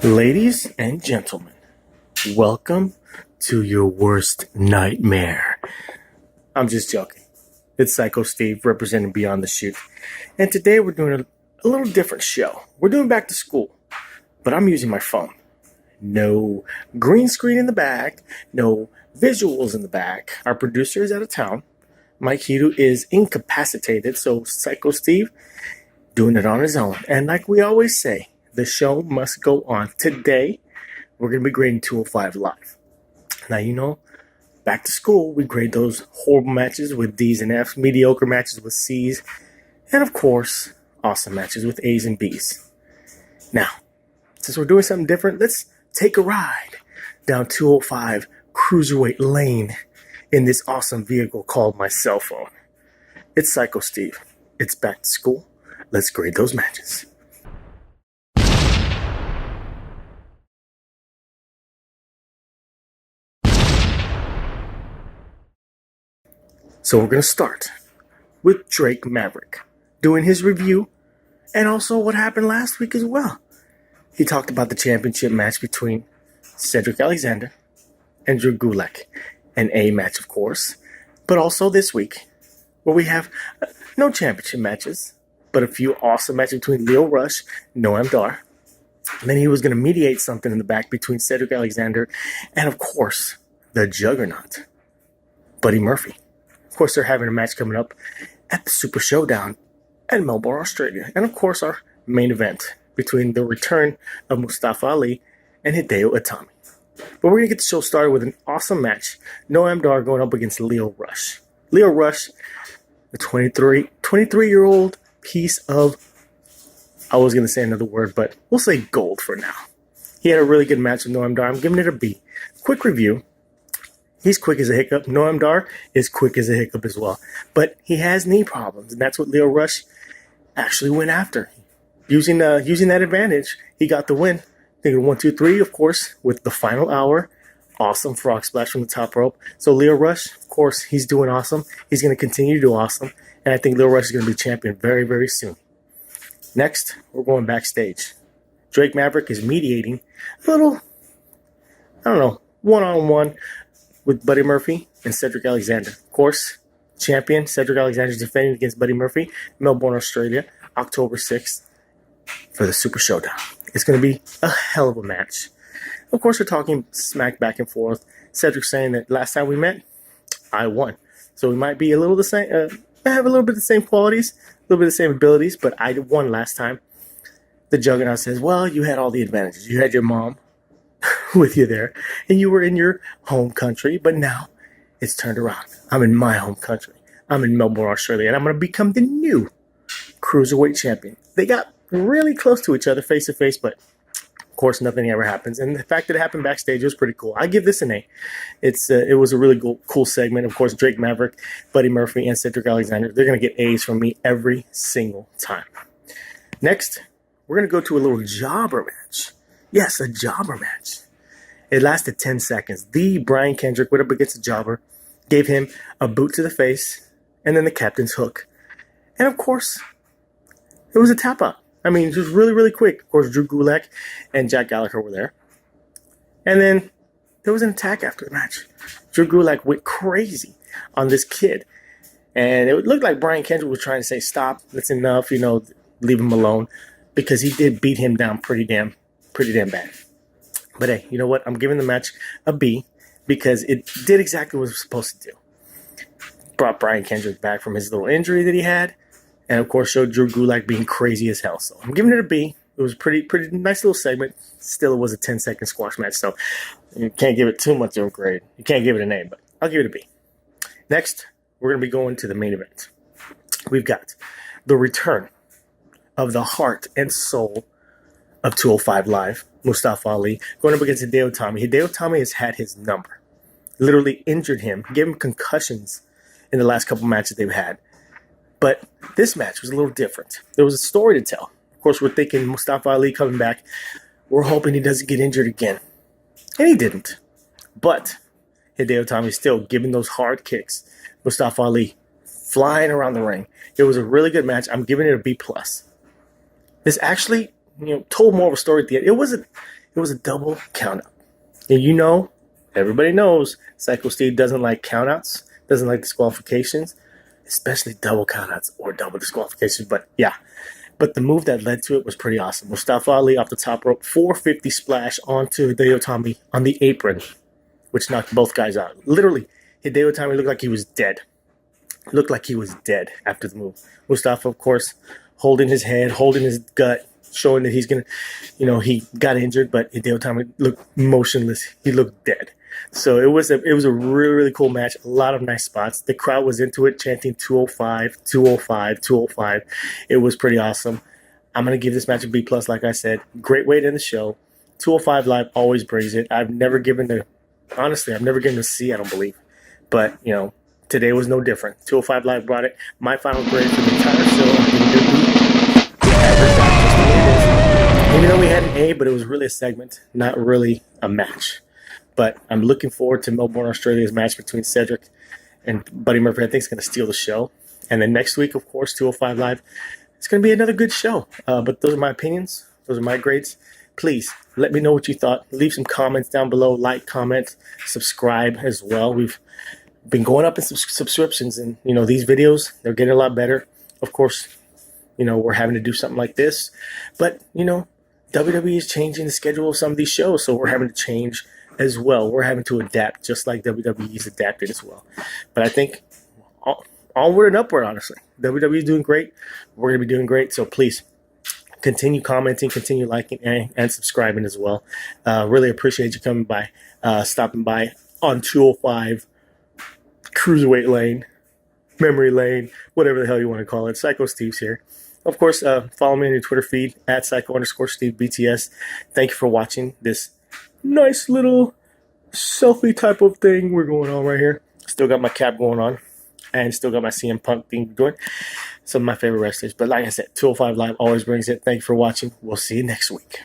Ladies and gentlemen, welcome to your worst nightmare. I'm just joking. It's Psycho Steve representing Beyond the Shoot. And today we're doing a little different show. We're doing back to school, but I'm using my phone. No green screen in the back, no visuals in the back. Our producer is out of town. Mike Hidu is incapacitated, so Psycho Steve doing it on his own. And like we always say, the show must go on. Today, we're going to be grading 205 Live. Now, back to school, we grade those horrible matches with D's and F's, mediocre matches with C's, and of course, awesome matches with A's and B's. Now, since we're doing something different, let's take a ride down 205 Cruiserweight Lane in this awesome vehicle called my cell phone. It's Psycho Steve. It's back to school. Let's grade those matches. So we're going to start with Drake Maverick doing his review and also what happened last week as well. He talked about the championship match between Cedric Alexander and Drew Gulak, an A match, of course, but also this week where we have no championship matches, but a few awesome matches between Lio Rush and Noam Dar. And then he was going to mediate something in the back between Cedric Alexander and, of course, the Juggernaut, Buddy Murphy. Of course, they're having a match coming up at the Super Showdown in Melbourne, Australia. And, of course, our main event between the return of Mustafa Ali and Hideo Itami. But we're going to get the show started with an awesome match. Noam Dar going up against Lio Rush. Lio Rush, the 23-year-old piece of, I was going to say another word, but we'll say gold for now. He had a really good match with Noam Dar. I'm giving it a B. Quick review. He's quick as a hiccup. Noam Dar is quick as a hiccup as well. But he has knee problems, and that's what Lio Rush actually went after. Using that advantage, he got the win. Thinking 1, 2, 3, of course, with the final hour. Awesome frog splash from the top rope. So Lio Rush, of course, he's doing awesome. He's going to continue to do awesome. And I think Lio Rush is going to be champion very, very soon. Next, we're going backstage. Drake Maverick is mediating a little, one-on-one with Buddy Murphy and Cedric Alexander. Of course, champion Cedric Alexander is defending against Buddy Murphy, Melbourne, Australia, October 6th for the Super Showdown. It's going to be a hell of a match. Of course, we're talking smack back and forth. Cedric saying that last time we met, I won. So we might be a little the same, have a little bit of the same qualities, a little bit of the same abilities, but I won last time. The Juggernaut says, well, you had all the advantages. You had your mom with you there, and you were in your home country, but now it's turned around. I'm in my home country. I'm in Melbourne, Australia, and I'm going to become the new Cruiserweight champion. They got really close to each other face to face, but of course nothing ever happens. And the fact that it happened backstage was pretty cool. I give this an A. It was a really cool segment. Of course, Drake Maverick, Buddy Murphy, and Cedric Alexander, they're going to get A's from me every single time. Next, we're going to go to a little jobber match. Yes, a jobber match. It lasted 10 seconds. The Brian Kendrick went up against the jobber, gave him a boot to the face, and then the captain's hook. And of course, it was a tap out. I mean, just really, really quick. Of course, Drew Gulak and Jack Gallagher were there. And then there was an attack after the match. Drew Gulak went crazy on this kid. And it looked like Brian Kendrick was trying to say, stop, that's enough, leave him alone. Because he did beat him down pretty damn bad. But hey, you know what? I'm giving the match a B because it did exactly what it was supposed to do. Brought Brian Kendrick back from his little injury that he had. And, of course, showed Drew Gulak being crazy as hell. So I'm giving it a B. It was a pretty nice little segment. Still, it was a 10-second squash match. So you can't give it too much of a grade. You can't give it an A, but I'll give it a B. Next, we're going to be going to the main event. We've got the return of the heart and soul of 205 Live, Mustafa Ali, going up against Hideo Itami. Hideo Itami has had his number. Literally injured him, gave him concussions in the last couple matches they've had. But this match was a little different. There was a story to tell. Of course, we're thinking Mustafa Ali coming back. We're hoping he doesn't get injured again. And he didn't. But Hideo Itami still giving those hard kicks. Mustafa Ali flying around the ring. It was a really good match. I'm giving it a B+. This actually told more of a story at the end. It was a double count out. And everybody knows Psycho Steve doesn't like countouts, doesn't like disqualifications, especially double countouts or double disqualifications. But yeah, but the move that led to it was pretty awesome. Mustafa Ali off the top rope, 450 splash onto Hideo Itami on the apron, which knocked both guys out. Literally, Hideo Itami looked like he was dead. Looked like he was dead after the move. Mustafa, of course, holding his head, holding his gut, showing that he's going to, he got injured, but Hideo Itami looked motionless. He looked dead. So it was a really, really cool match. A lot of nice spots. The crowd was into it, chanting 205, 205, 205. It was pretty awesome. I'm going to give this match a B+, like I said. Great way to end the show. 205 Live always brings it. I've never given the C, I don't believe. But, today was no different. 205 Live brought it. My final grade for the entire show. Even though we had an A, but it was really a segment, not really a match. But I'm looking forward to Melbourne, Australia's match between Cedric and Buddy Murphy. I think it's going to steal the show. And then next week, of course, 205 Live. It's going to be another good show. But those are my opinions. Those are my grades. Please let me know what you thought. Leave some comments down below. Like, comment, subscribe as well. We've been going up in subscriptions, and these videos, they're getting a lot better. Of course, we're having to do something like this, but WWE is changing the schedule of some of these shows, so we're having to change as well. We're having to adapt, just like WWE's adapted as well. But I think onward and upward, honestly. WWE is doing great. We're going to be doing great, so please continue commenting, continue liking, and subscribing as well. Really appreciate you coming by, stopping by on 205 Cruiserweight Lane, Memory Lane, whatever the hell you want to call it. Psycho Steve's here. Of course, follow me on your Twitter feed at Psycho_Steve BTS. Thank you for watching this nice little selfie type of thing we're going on right here. Still got my cap going on, and still got my CM Punk thing going. Some of my favorite wrestlers. But like I said, 205 Live always brings it. Thank you for watching. We'll see you next week.